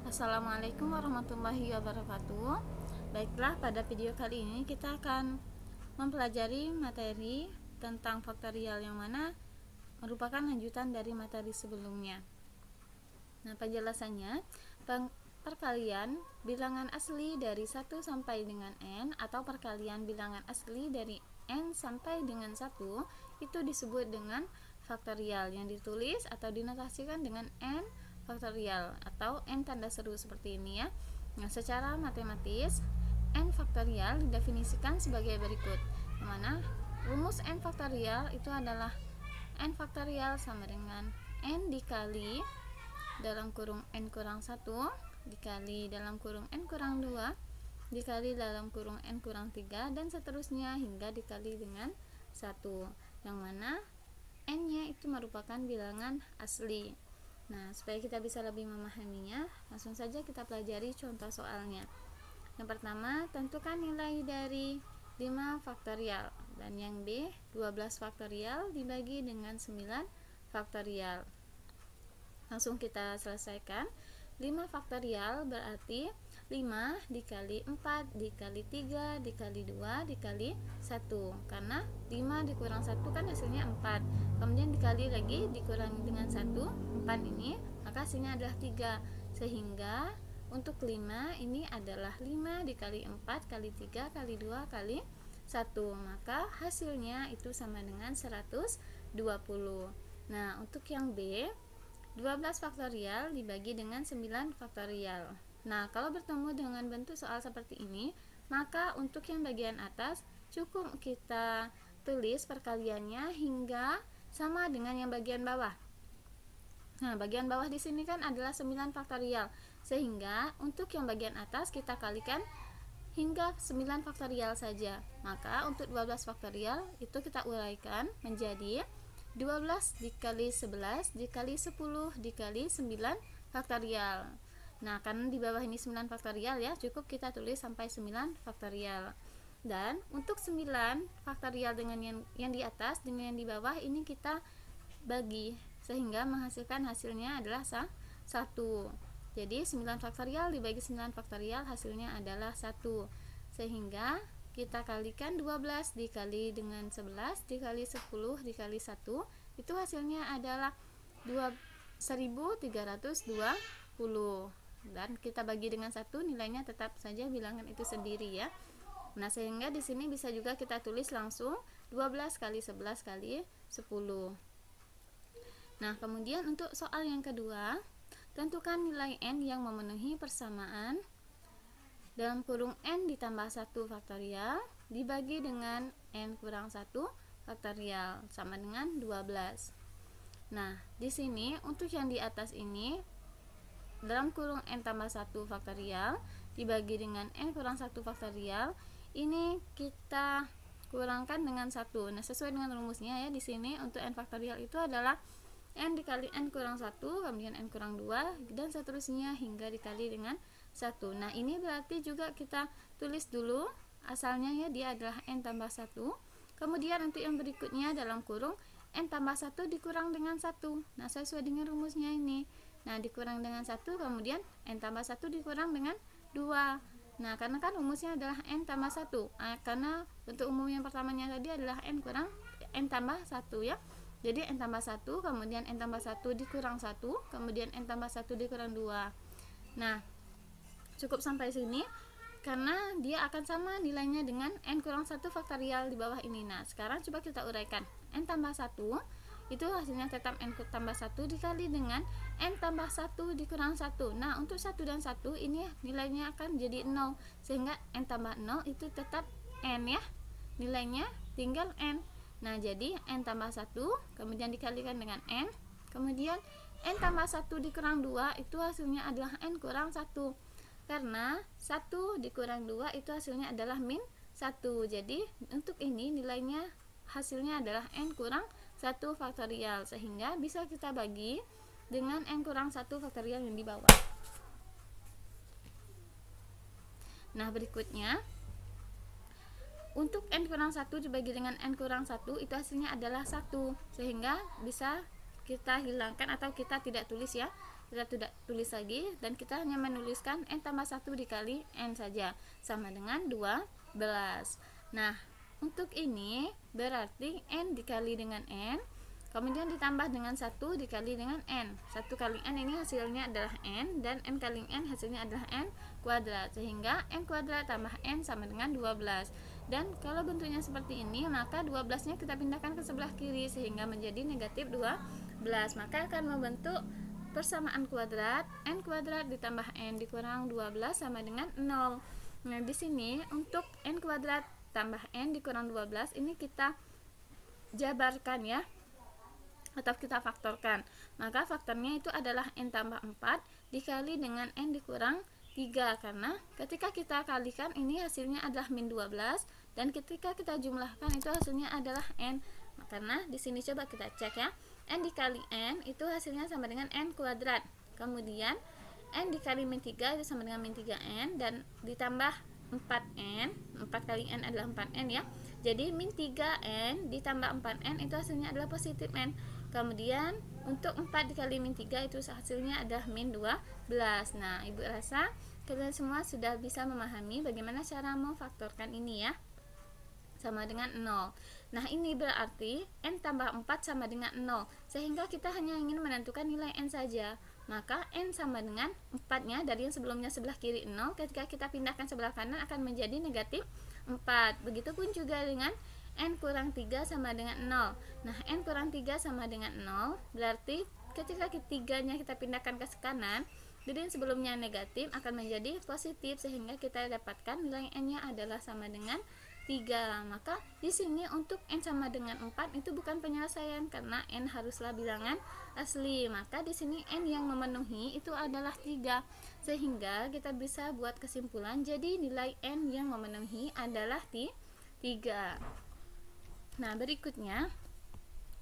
Assalamualaikum warahmatullahi wabarakatuh. Baiklah, pada video kali ini kita akan mempelajari materi tentang faktorial yang mana merupakan lanjutan dari materi sebelumnya. Nah, penjelasannya, perkalian bilangan asli dari 1 sampai dengan n atau perkalian bilangan asli dari n sampai dengan 1 itu disebut dengan faktorial yang ditulis atau dinotasikan dengan n faktorial atau n tanda seru seperti ini ya. Nah, secara matematis n faktorial didefinisikan sebagai berikut, di mana rumus n faktorial itu adalah n faktorial sama dengan n dikali dalam kurung n kurang 1 dikali dalam kurung n kurang 2 dikali dalam kurung n kurang 3 dan seterusnya hingga dikali dengan 1, yang mana n nya itu merupakan bilangan asli. Nah, supaya kita bisa lebih memahaminya, langsung saja kita pelajari contoh soalnya. Yang pertama, tentukan nilai dari 5 faktorial, dan yang B 12 faktorial dibagi dengan 9 faktorial. Langsung kita selesaikan. 5 faktorial berarti 5 dikali 4 dikali 3 dikali 2 dikali 1, karena 5 dikurang 1 kan hasilnya 4, kemudian dikali lagi dikurangi dengan 1, 4 ini, maka hasilnya adalah 3, sehingga untuk 5 ini adalah 5 dikali 4 kali 3 kali 2 kali 1, maka hasilnya itu sama dengan 120. Nah, untuk yang B 12 faktorial dibagi dengan 9 faktorial. Nah, kalau bertemu dengan bentuk soal seperti ini, maka untuk yang bagian atas cukup kita tulis perkaliannya hingga sama dengan yang bagian bawah. Nah, bagian bawah di sini kan adalah 9 faktorial, sehingga untuk yang bagian atas kita kalikan hingga 9 faktorial saja. Maka untuk 12 faktorial itu kita uraikan menjadi 12 dikali 11 dikali 10 dikali 9 faktorial. Nah, karena di bawah ini 9 faktorial ya, cukup kita tulis sampai 9 faktorial. Dan untuk 9 faktorial dengan yang di atas dengan yang di bawah ini kita bagi, sehingga menghasilkan hasilnya adalah 1. Jadi 9 faktorial dibagi 9 faktorial hasilnya adalah 1. Sehingga kita kalikan 12 dikali dengan 11 dikali 10 dikali 1, itu hasilnya adalah 1320, dan kita bagi dengan 1, nilainya tetap saja bilangan itu sendiri ya. Nah, sehingga di sini bisa juga kita tulis langsung 12 kali 11 kali 10. Nah, kemudian untuk soal yang kedua, tentukan nilai n yang memenuhi persamaan dalam kurung n ditambah 1 faktorial dibagi dengan n kurang 1 faktorial sama dengan 12. Nah, di sini untuk yang di atas ini dalam kurung n tambah 1 faktorial dibagi dengan n kurang 1 faktorial, ini kita kurangkan dengan 1. Nah, sesuai dengan rumusnya ya, di sini untuk n faktorial itu adalah n dikali n kurang 1, kemudian n kurang 2, dan seterusnya hingga dikali dengan 1. Nah, ini berarti juga kita tulis dulu asalnya ya, dia adalah n tambah 1. Kemudian untuk yang berikutnya dalam kurung n tambah 1 dikurang dengan 1. Nah, sesuai dengan rumusnya ini. Nah, dikurang dengan 1, kemudian n tambah 1 dikurang dengan 2. Nah, karena kan rumusnya adalah n tambah 1. Karena bentuk umum yang pertamanya tadi adalah n kurang n tambah 1 ya. Jadi n tambah 1, kemudian n tambah 1 dikurang 1, kemudian n tambah 1 dikurang 2. Nah, cukup sampai sini karena dia akan sama nilainya dengan n kurang 1 faktorial di bawah ini. Nah, sekarang coba kita uraikan. N tambah 1 itu hasilnya tetap n tambah 1 dikali dengan n tambah 1 dikurang 1. Nah, untuk 1 dan 1 ini nilainya akan jadi 0, sehingga n tambah 0 itu tetap n ya, nilainya tinggal n. Nah, jadi n tambah 1 kemudian dikalikan dengan n, kemudian n tambah 1 dikurang 2 itu hasilnya adalah n kurang 1, karena 1 dikurang 2 itu hasilnya adalah min 1. Jadi untuk ini nilainya hasilnya adalah n kurang 1 faktorial, sehingga bisa kita bagi dengan n kurang 1 faktorial yang di bawah. Nah, berikutnya untuk n kurang 1 dibagi dengan n kurang 1 itu hasilnya adalah 1, sehingga bisa kita hilangkan atau kita tidak tulis ya kita tidak tulis lagi dan kita hanya menuliskan n tambah 1 dikali n saja, sama dengan 12. Nah, untuk ini berarti n dikali dengan n, kemudian ditambah dengan 1 dikali dengan n. 1 kali n ini hasilnya adalah n, dan n kali n hasilnya adalah n kuadrat, sehingga n kuadrat tambah n sama dengan 12. Dan kalau bentuknya seperti ini, maka 12 nya kita pindahkan ke sebelah kiri sehingga menjadi negatif 12, maka akan membentuk persamaan kuadrat n kuadrat ditambah n dikurang 12 sama dengan 0. Nah, di sini untuk n kuadrat tambah n dikurang 12 ini kita jabarkan ya, atau kita faktorkan. Maka faktornya itu adalah n tambah 4 dikali dengan n dikurang 3, karena ketika kita kalikan ini hasilnya adalah min 12, dan ketika kita jumlahkan itu hasilnya adalah n. Karena di sini coba kita cek ya, n dikali n itu hasilnya sama dengan n kuadrat, kemudian n dikali min 3 itu sama dengan min 3n, dan ditambah 4n, 4 kali n adalah 4n ya, jadi min 3n ditambah 4n itu hasilnya adalah positif n. Kemudian untuk 4 dikali min 3 itu hasilnya adalah min 12. Nah, Ibu rasa kalian semua sudah bisa memahami bagaimana cara memfaktorkan ini ya, sama dengan 0. Nah, ini berarti n tambah 4 sama dengan 0, sehingga kita hanya ingin menentukan nilai n saja. Maka n sama dengan 4 nya dari yang sebelumnya sebelah kiri 0, ketika kita pindahkan sebelah kanan akan menjadi negatif 4. Begitupun juga dengan n kurang 3 sama dengan 0. Nah, n kurang 3 sama dengan 0 berarti ketika ketiganya kita pindahkan ke kanan, jadi yang sebelumnya negatif akan menjadi positif, sehingga kita dapatkan nilai n nya adalah sama dengan 3. Maka di sini untuk n sama dengan 4 itu bukan penyelesaian, karena n haruslah bilangan asli. Maka di sini n yang memenuhi itu adalah 3, sehingga kita bisa buat kesimpulan jadi nilai n yang memenuhi adalah 3. Nah, berikutnya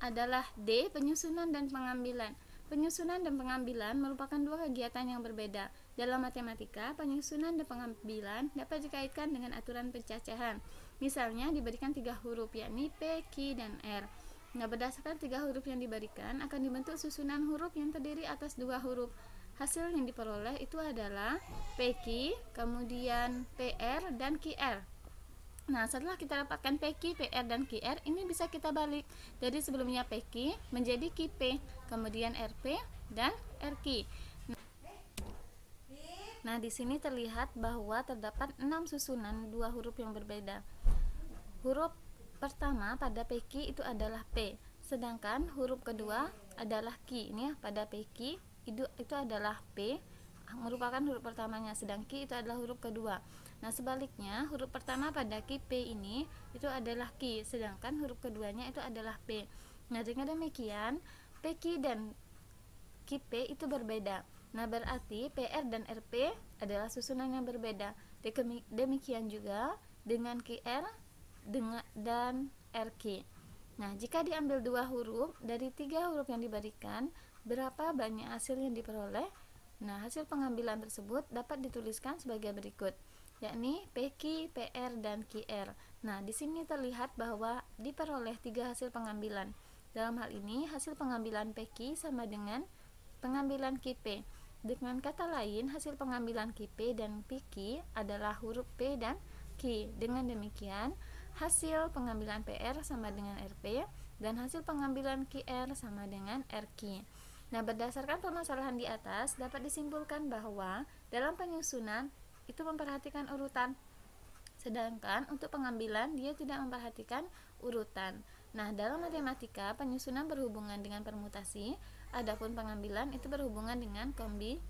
adalah D, penyusunan dan pengambilan. Penyusunan dan pengambilan merupakan dua kegiatan yang berbeda. Dalam matematika, penyusunan dan pengambilan dapat dikaitkan dengan aturan pencacahan. Misalnya diberikan 3 huruf, yakni P, Q, dan R. Nah, berdasarkan 3 huruf yang diberikan akan dibentuk susunan huruf yang terdiri atas 2 huruf. Hasil yang diperoleh itu adalah PQ, kemudian PR, dan QR. Nah, setelah kita dapatkan PQ, PR, dan QR, ini bisa kita balik dari sebelumnya PQ menjadi QP, kemudian RP, dan RQ. Nah, di sini terlihat bahwa terdapat 6 susunan 2 huruf yang berbeda. Huruf pertama pada PQ itu adalah P, sedangkan huruf kedua adalah Q. Ini ya, pada PQ itu adalah P, merupakan huruf pertamanya, sedang Q itu adalah huruf kedua. Nah, sebaliknya huruf pertama pada QP ini itu adalah Q, sedangkan huruf keduanya itu adalah P. Nah, dengan demikian PQ dan QP itu berbeda. Nah, berarti PR dan RP adalah susunan yang berbeda. Demikian juga dengan QR dan RQ. Nah, jika diambil 2 huruf dari 3 huruf yang diberikan, berapa banyak hasil yang diperoleh? Nah, hasil pengambilan tersebut dapat dituliskan sebagai berikut, yakni PQ, PR, dan QR. Nah, di sini terlihat bahwa diperoleh 3 hasil pengambilan. Dalam hal ini, hasil pengambilan PQ sama dengan pengambilan QP. Dengan kata lain, hasil pengambilan QP dan PQ adalah huruf P dan Q. Dengan demikian, hasil pengambilan PR sama dengan RP, dan hasil pengambilan QR sama dengan RQ. Nah, berdasarkan permasalahan di atas, dapat disimpulkan bahwa dalam penyusunan itu memperhatikan urutan, sedangkan untuk pengambilan dia tidak memperhatikan urutan. Nah, dalam matematika, penyusunan berhubungan dengan permutasi, adapun pengambilan itu berhubungan dengan kombinasi.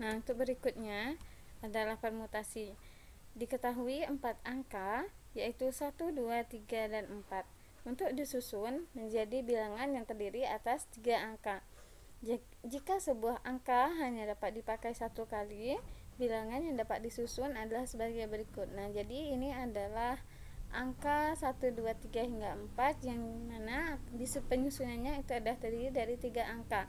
Nah, untuk berikutnya adalah permutasi. Diketahui 4 angka, yaitu 1, 2, 3, dan 4. Untuk disusun menjadi bilangan yang terdiri atas 3 angka. Jika sebuah angka hanya dapat dipakai 1 kali, bilangan yang dapat disusun adalah sebagai berikut. Nah, jadi ini adalah angka 1, 2, 3 hingga 4, yang mana penyusunannya itu adalah terdiri dari 3 angka.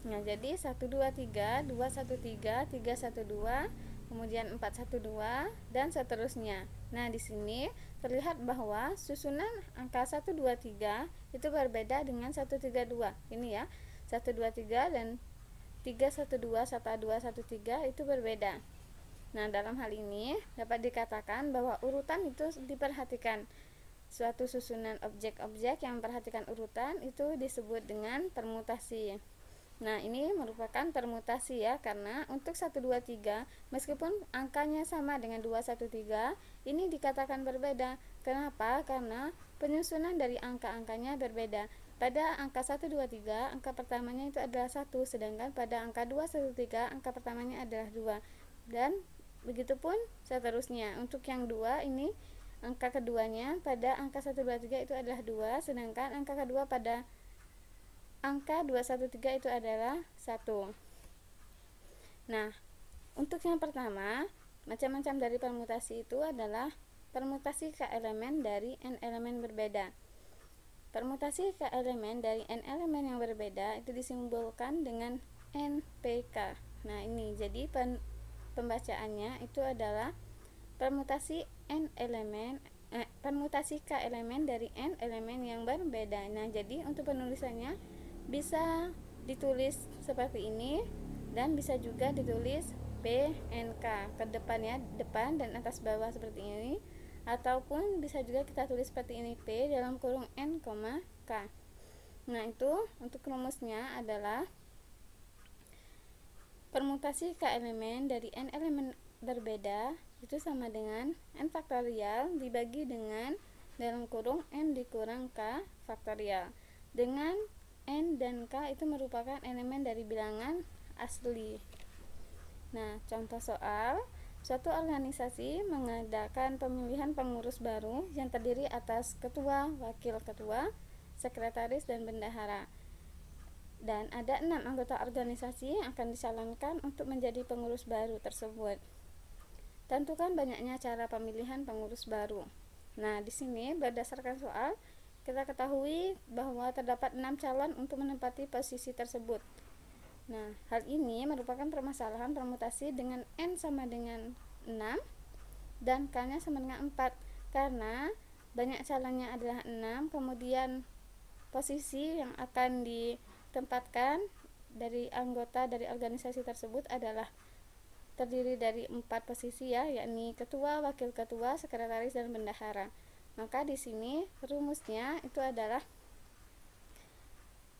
Nah, jadi 1, 2, 3, 2, 1, 3, 3, 1, 2, kemudian 4, 1, 2, dan seterusnya. Nah, di sini terlihat bahwa susunan angka 1, 2, 3 itu berbeda dengan 1, 3, 2. Ini ya, 1, 2, 3 dan 312 serta 213 itu berbeda. Nah, dalam hal ini dapat dikatakan bahwa urutan itu diperhatikan. Suatu susunan objek-objek yang memperhatikan urutan itu disebut dengan permutasi. Nah, ini merupakan permutasi ya, karena untuk 123 meskipun angkanya sama dengan 213, ini dikatakan berbeda. Kenapa? Karena penyusunan dari angka-angkanya berbeda. Pada angka 123, angka pertamanya itu adalah 1, sedangkan pada angka 213, angka pertamanya adalah 2. Dan begitupun seterusnya. Untuk yang 2 ini angka keduanya pada angka 123 itu adalah 2, sedangkan angka kedua pada angka 213 itu adalah 1. Nah, untuk yang pertama, macam-macam dari permutasi itu adalah permutasi k elemen dari n elemen berbeda. Permutasi k elemen dari n elemen yang berbeda itu disimbolkan dengan NPK. Nah, ini jadi pembacaannya itu adalah permutasi permutasi k elemen dari n elemen yang berbeda. Nah, jadi untuk penulisannya bisa ditulis seperti ini dan bisa juga ditulis PNK, ke depannya depan dan atas bawah seperti ini, ataupun bisa juga kita tulis seperti ini, P dalam kurung n, K. Nah, itu untuk rumusnya adalah permutasi k elemen dari n elemen berbeda itu sama dengan n faktorial dibagi dengan dalam kurung n dikurang k faktorial, dengan n dan k itu merupakan elemen dari bilangan asli. Nah, contoh soal, suatu organisasi mengadakan pemilihan pengurus baru yang terdiri atas ketua, wakil ketua, sekretaris, dan bendahara. Dan ada 6 anggota organisasi yang akan dicalonkan untuk menjadi pengurus baru tersebut. Tentukan banyaknya cara pemilihan pengurus baru. Nah, di sini berdasarkan soal, kita ketahui bahwa terdapat 6 calon untuk menempati posisi tersebut. Nah, hal ini merupakan permasalahan permutasi dengan n sama dengan 6 dan k-nya sama dengan 4, karena banyak calonnya adalah 6, kemudian posisi yang akan ditempatkan dari anggota dari organisasi tersebut adalah terdiri dari 4 posisi ya, yakni ketua, wakil ketua, sekretaris, dan bendahara. Maka di sini rumusnya itu adalah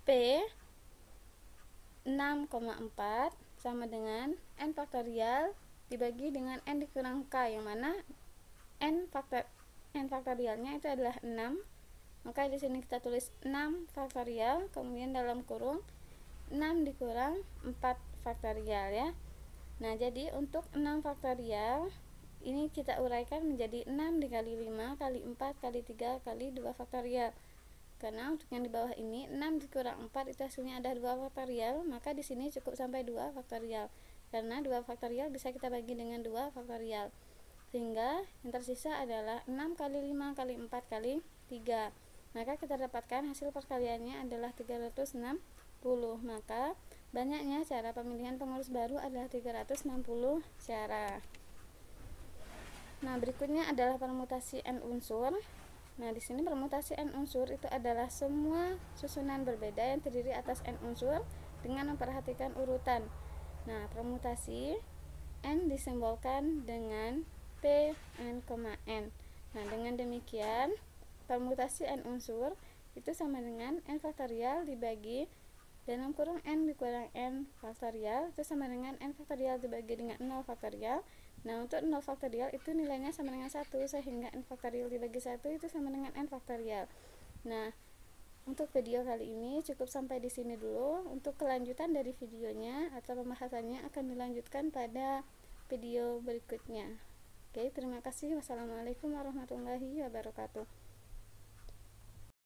P 6,4 sama dengan n faktorial dibagi dengan n dikurang k, yang mana n faktorialnya itu adalah 6. Maka di sini kita tulis 6 faktorial, kemudian dalam kurung 6 dikurang 4 faktorial ya. Nah, jadi untuk 6 faktorial ini kita uraikan menjadi 6 dikali 5 kali 4 kali 3 kali 2 faktorial. Karena untuk yang di bawah ini 6 dikurang 4 itu hasilnya ada 2 faktorial, maka di sini cukup sampai 2 faktorial. Karena 2 faktorial bisa kita bagi dengan 2 faktorial. Sehingga yang tersisa adalah 6 kali 5 kali 4 kali 3. Maka kita dapatkan hasil perkaliannya adalah 360. Maka banyaknya cara pemilihan pengurus baru adalah 360 cara. Nah, berikutnya adalah permutasi n unsur. Nah, di sini permutasi n unsur itu adalah semua susunan berbeda yang terdiri atas n unsur dengan memperhatikan urutan. Nah, permutasi n disimbolkan dengan P n, n. Nah, dengan demikian permutasi n unsur itu sama dengan n faktorial dibagi dalam kurung n dikurang n faktorial itu sama dengan n faktorial dibagi dengan 0 faktorial. Nah, untuk 0 faktorial itu nilainya sama dengan 1, sehingga n faktorial dibagi 1 itu sama dengan n faktorial. Nah, untuk video kali ini cukup sampai di sini dulu. Untuk kelanjutan dari videonya atau pembahasannya akan dilanjutkan pada video berikutnya. Oke, terima kasih. Wassalamualaikum warahmatullahi wabarakatuh.